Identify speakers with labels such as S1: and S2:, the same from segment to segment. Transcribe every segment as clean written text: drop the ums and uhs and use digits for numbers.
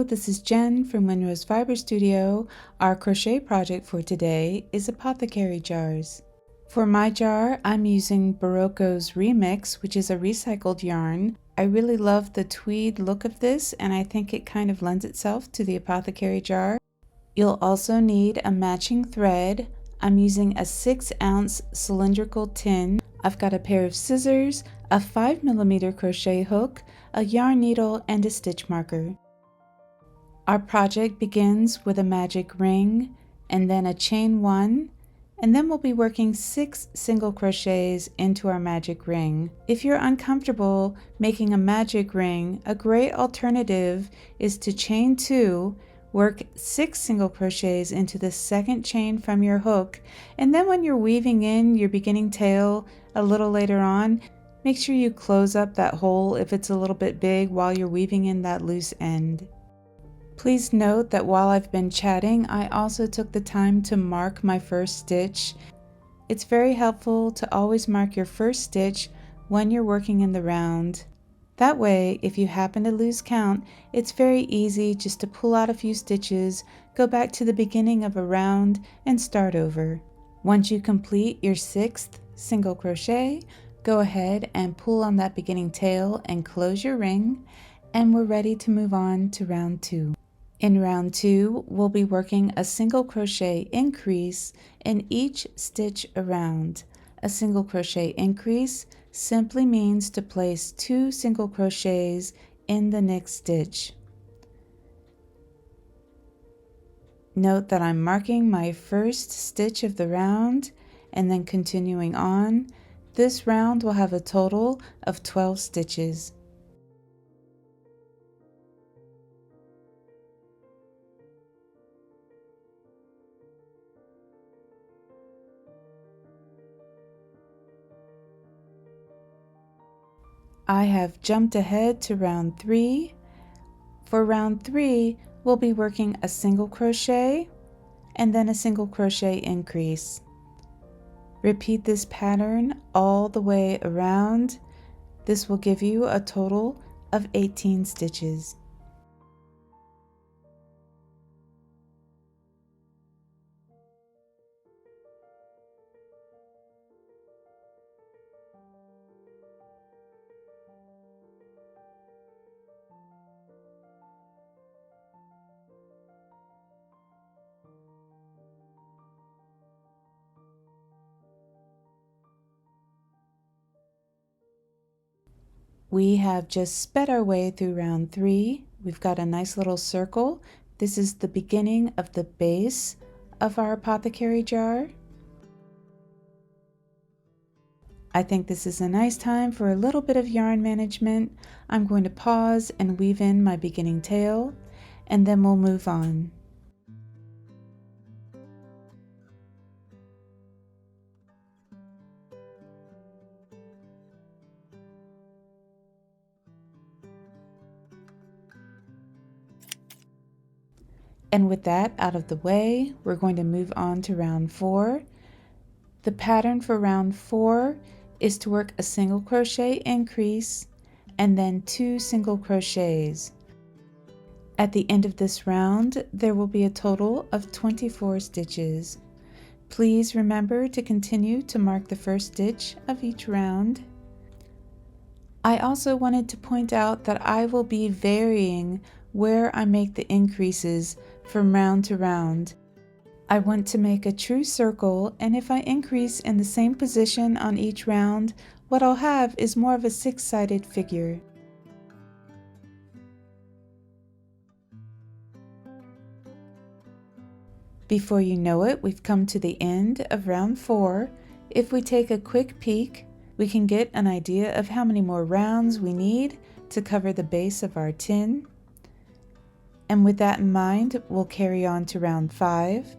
S1: this is Jen from Windrose Fiber Studio. Our crochet project for today is Apothecary Jars. For my jar, I'm using Barocco's Remix, which is a recycled yarn. I really love the tweed look of this, and I think it kind of lends itself to the Apothecary Jar. You'll also need a matching thread. I'm using a 6-ounce cylindrical tin. I've got a pair of scissors, a 5mm crochet hook, a yarn needle, and a stitch marker. Our project begins with a magic ring and then a chain 1, and then we'll be working 6 single crochets into our magic ring. If you're uncomfortable making a magic ring, a great alternative is to chain 2, work 6 single crochets into the second chain from your hook, and then when you're weaving in your beginning tail a little later on, make sure you close up that hole if it's a little bit big while you're weaving in that loose end. Please note that while I've been chatting, I also took the time to mark my first stitch. It's very helpful to always mark your first stitch when you're working in the round. That way, if you happen to lose count, it's very easy just to pull out a few stitches, go back to the beginning of a round, and start over. Once you complete your 6th single crochet, go ahead and pull on that beginning tail and close your ring, and we're ready to move on to round 2. In round 2, we'll be working a single crochet increase in each stitch around. A single crochet increase simply means to place 2 single crochets in the next stitch. Note that I'm marking my first stitch of the round and then continuing on. This round will have a total of 12 stitches. I have jumped ahead to round 3. For round 3, we'll be working a single crochet and then a single crochet increase. Repeat this pattern all the way around. This will give you a total of 18 stitches. We have just sped our way through round 3. We've got a nice little circle. This is the beginning of the base of our apothecary jar. I think this is a nice time for a little bit of yarn management. I'm going to pause and weave in my beginning tail, and then we'll move on. And with that out of the way, we're going to move on to round 4. The pattern for round 4 is to work a single crochet increase and then 2 single crochets. At the end of this round, there will be a total of 24 stitches. Please remember to continue to mark the first stitch of each round. I also wanted to point out that I will be varying where I make the increases from round to round. I want to make a true circle, and if I increase in the same position on each round, what I'll have is more of a 6-sided figure. Before you know it, we've come to the end of round 4. If we take a quick peek, we can get an idea of how many more rounds we need to cover the base of our tin. And with that in mind, we'll carry on to round 5.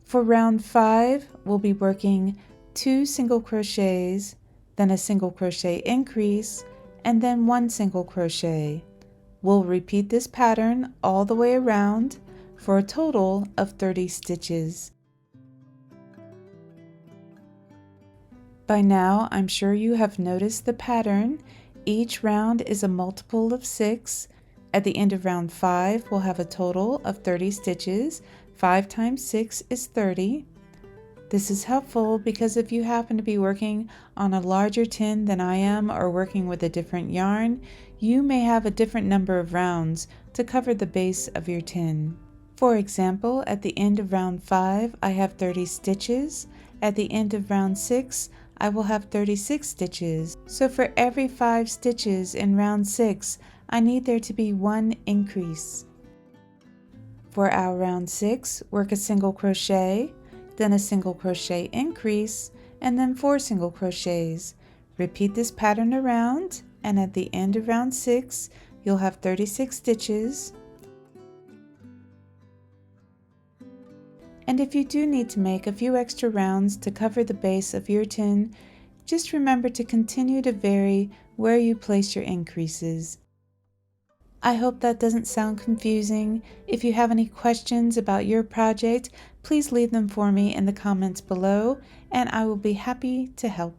S1: For round 5, we'll be working 2 single crochets, then a single crochet increase, and then 1 single crochet. We'll repeat this pattern all the way around for a total of 30 stitches. By now, I'm sure you have noticed the pattern. Each round is a multiple of 6. At the end of round 5, we'll have a total of 30 stitches. 5 times 6 is 30. This is helpful because if you happen to be working on a larger tin than I am or working with a different yarn, you may have a different number of rounds to cover the base of your tin. For example, at the end of round 5, I have 30 stitches. At the end of round 6, I will have 36 stitches. So for every 5 stitches in round 6, I need there to be 1 increase. For our round 6, work a single crochet, then a single crochet increase, and then 4 single crochets. Repeat this pattern around, and at the end of round 6, you'll have 36 stitches. And if you do need to make a few extra rounds to cover the base of your tin, just remember to continue to vary where you place your increases. I hope that doesn't sound confusing. If you have any questions about your project, please leave them for me in the comments below, and I will be happy to help.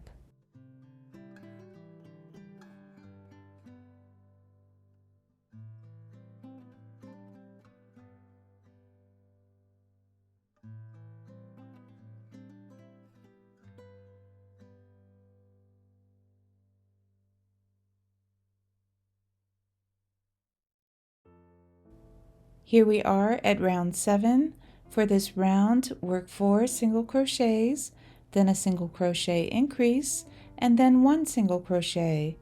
S1: Here we are at round 7. For this round, work 4 single crochets, then a single crochet increase, and then 1 single crochet.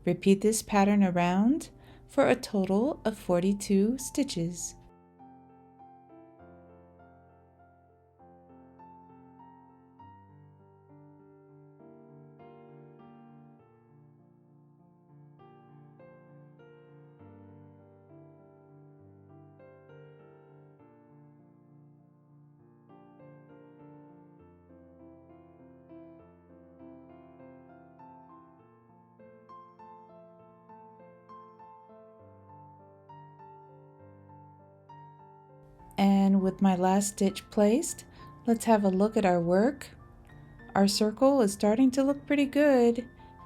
S1: Repeat this pattern around for a total of 42 stitches. And with my last stitch placed, let's have a look at our work. Our circle is starting to look pretty good,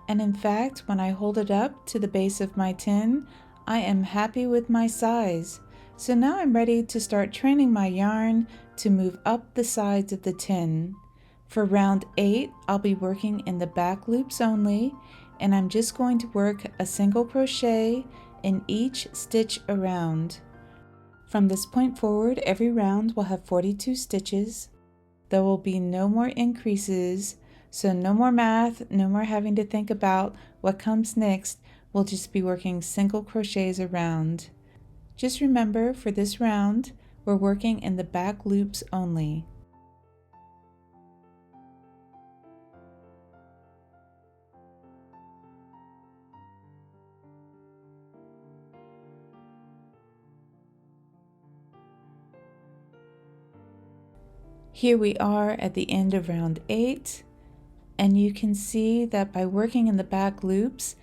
S1: and in fact, when I hold it up to the base of my tin, I am happy with my size. So now I'm ready to start training my yarn to move up the sides of the tin. For round 8, I'll be working in the back loops only, and I'm just going to work a single crochet in each stitch around. From this point forward, every round will have 42 stitches. There will be no more increases, so no more math, no more having to think about what comes next. We'll just be working single crochets around. Just remember, for this round, we're working in the back loops only. Here we are at the end of round 8, and you can see that by working in the back loops,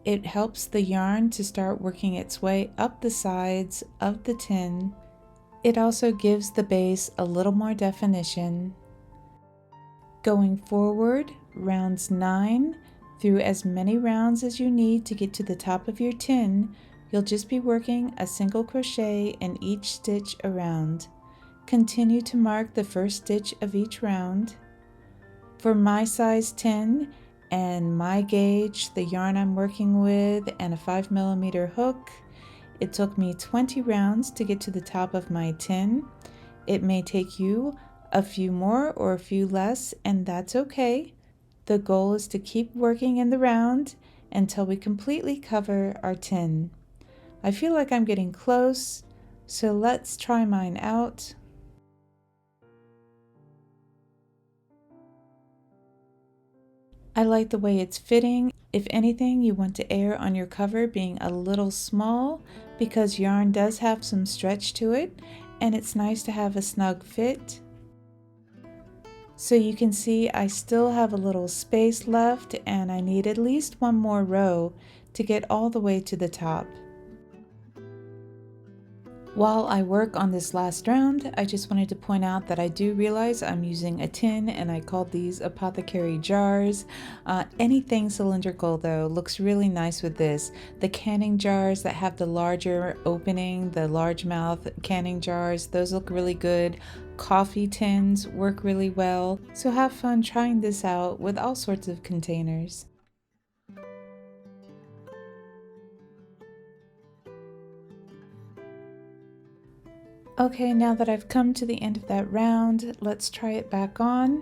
S1: it helps the yarn to start working its way up the sides of the tin. It also gives the base a little more definition. Going forward, rounds 9 through as many rounds as you need to get to the top of your tin, you'll just be working a single crochet in each stitch around. Continue to mark the first stitch of each round. For my size tin and my gauge, the yarn I'm working with, and a 5mm hook, it took me 20 rounds to get to the top of my tin. It may take you a few more or a few less, and that's okay. The goal is to keep working in the round until we completely cover our tin. I feel like I'm getting close, so let's try mine out. I like the way it's fitting. If anything, you want to err on your cover being a little small because yarn does have some stretch to it, and it's nice to have a snug fit. So you can see I still have a little space left, and I need at least one more row to get all the way to the top. While I work on this last round, I just wanted to point out that I do realize I'm using a tin and I called these apothecary jars. Anything cylindrical though looks really nice with this. The canning jars that have the larger opening, the large mouth canning jars, those look really good. Coffee tins work really well. So have fun trying this out with all sorts of containers. Okay, now that I've come to the end of that round, let's try it back on.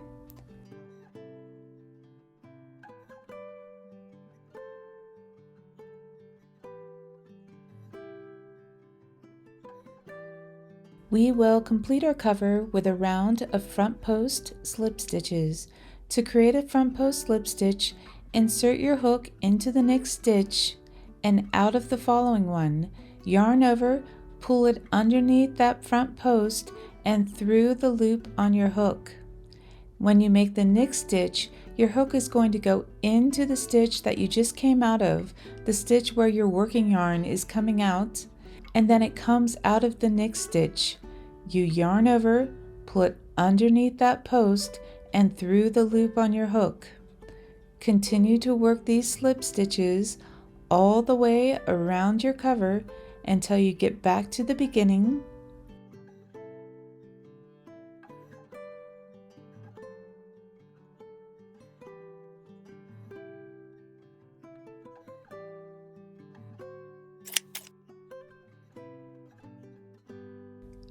S1: We will complete our cover with a round of front post slip stitches. To create a front post slip stitch, insert your hook into the next stitch and out of the following one. Yarn over, pull it underneath that front post and through the loop on your hook. When you make the next stitch, your hook is going to go into the stitch that you just came out of, the stitch where your working yarn is coming out, and then it comes out of the next stitch. You yarn over, pull it underneath that post and through the loop on your hook. Continue to work these slip stitches all the way around your cover until you get back to the beginning.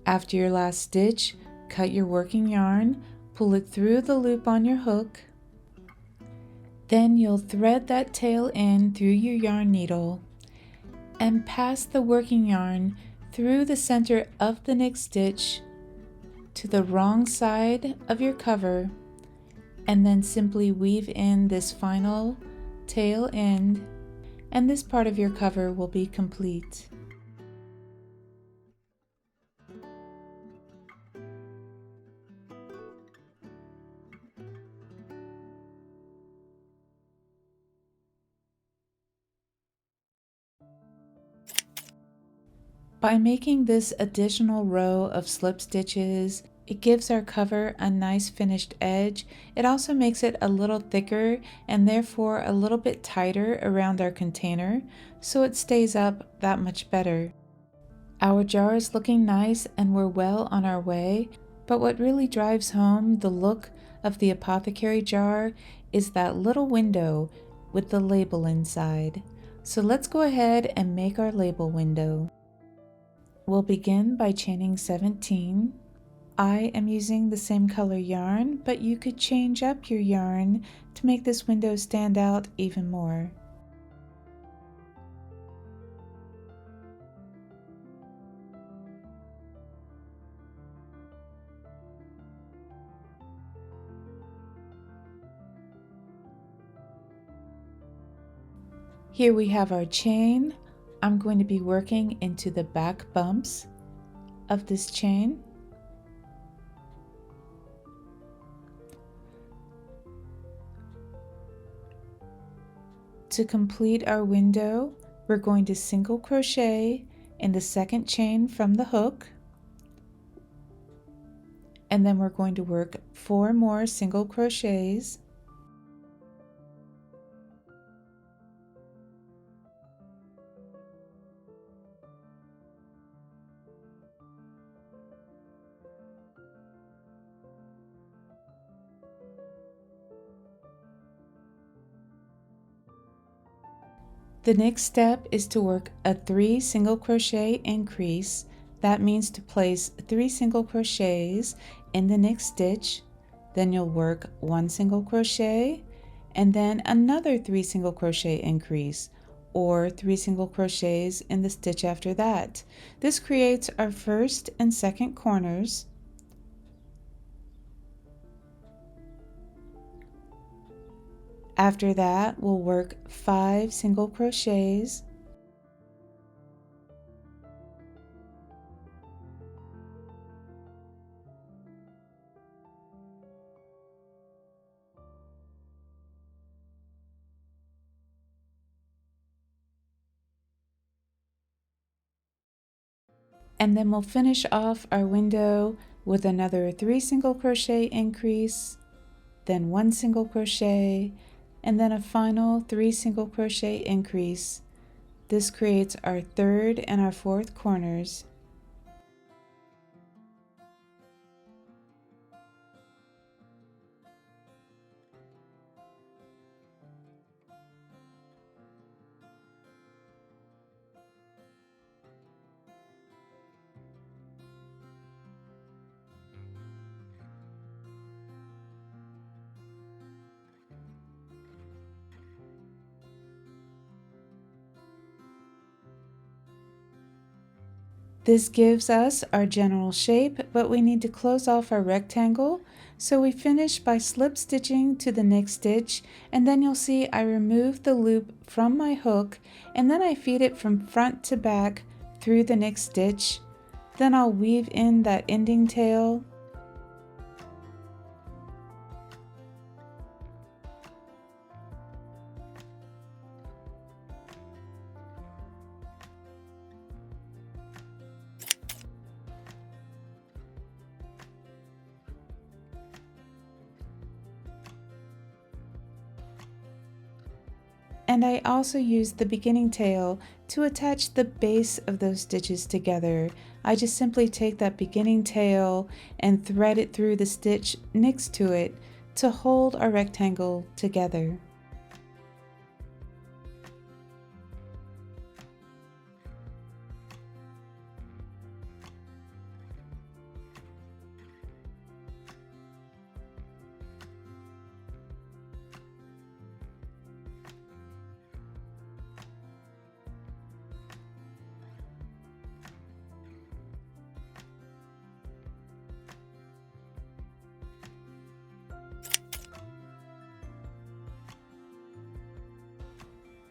S1: After your last stitch, cut your working yarn, pull it through the loop on your hook. Then you'll thread that tail in through your yarn needle and pass the working yarn through the center of the next stitch to the wrong side of your cover, and then simply weave in this final tail end, and this part of your cover will be complete. By making this additional row of slip stitches, it gives our cover a nice finished edge. It also makes it a little thicker and therefore a little bit tighter around our container, so it stays up that much better. Our jar is looking nice and we're well on our way, but what really drives home the look of the apothecary jar is that little window with the label inside. So let's go ahead and make our label window. We'll begin by chaining 17. I am using the same color yarn, but you could change up your yarn to make this window stand out even more. Here we have our chain. I'm going to be working into the back bumps of this chain. To complete our window, we're going to single crochet in the second chain from the hook, and then we're going to work 4 more single crochets. The next step is to work a 3 single crochet increase. That means to place 3 single crochets in the next stitch, then you'll work 1 single crochet and then another 3 single crochet increase, or 3 single crochets in the stitch after that. This creates our first and second corners. After that, we'll work 5 single crochets. And then we'll finish off our window with another 3 single crochet increase, then 1 single crochet, and then a final 3 single crochet increase. This creates our third and our fourth corners. This gives us our general shape, but we need to close off our rectangle. So we finish by slip stitching to the next stitch, and then you'll see I remove the loop from my hook, and then I feed it from front to back through the next stitch. Then I'll weave in that ending tail. And I also use the beginning tail to attach the base of those stitches together. I just simply take that beginning tail and thread it through the stitch next to it to hold our rectangle together.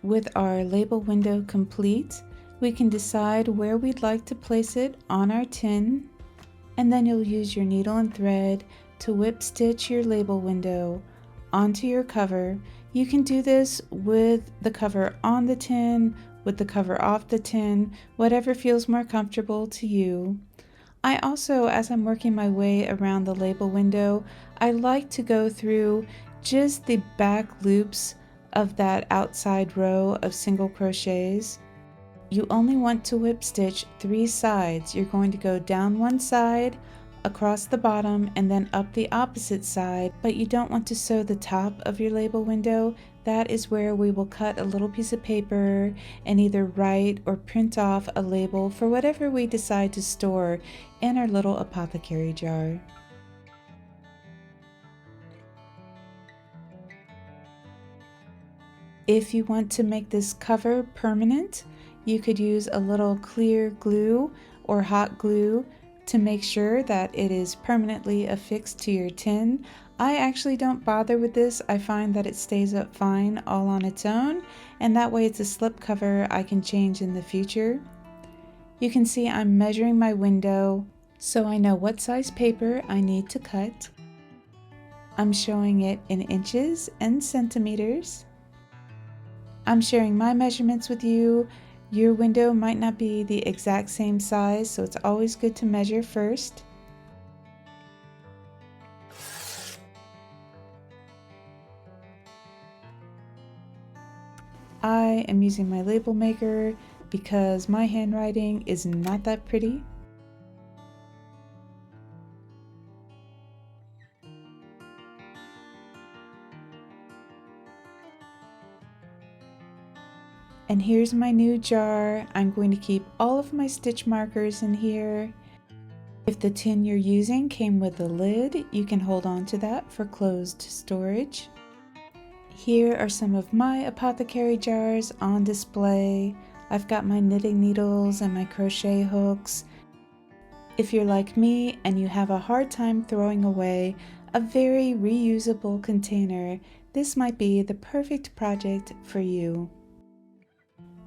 S1: With our label window complete, we can decide where we'd like to place it on our tin, and then you'll use your needle and thread to whip stitch your label window onto your cover. You can do this with the cover on the tin, with the cover off the tin, whatever feels more comfortable to you. I also, as I'm working my way around the label window, I like to go through just the back loops of that outside row of single crochets. You only want to whip stitch 3 sides. You're going to go down one side, across the bottom, and then up the opposite side, but you don't want to sew the top of your label window. That is where we will cut a little piece of paper and either write or print off a label for whatever we decide to store in our little apothecary jar. If you want to make this cover permanent, you could use a little clear glue or hot glue to make sure that it is permanently affixed to your tin. I actually don't bother with this. I find that it stays up fine all on its own, and that way it's a slip cover I can change in the future. You can see I'm measuring my window so I know what size paper I need to cut. I'm showing it in inches and centimeters. I'm sharing my measurements with you. Your window might not be the exact same size, so it's always good to measure first. I am using my label maker because my handwriting is not that pretty. And here's my new jar. I'm going to keep all of my stitch markers in here. If the tin you're using came with a lid, you can hold on to that for closed storage. Here are some of my apothecary jars on display. I've got my knitting needles and my crochet hooks. If you're like me and you have a hard time throwing away a very reusable container, this might be the perfect project for you.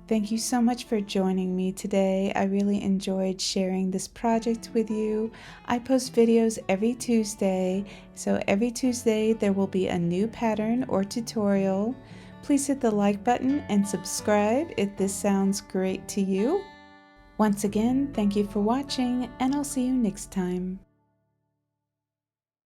S1: Thank you so much for joining me today. I really enjoyed sharing this project with you. I post videos every Tuesday, so every Tuesday there will be a new pattern or tutorial. Please hit the like button and subscribe if this sounds great to you. Once again, thank you for watching, and I'll see you next time.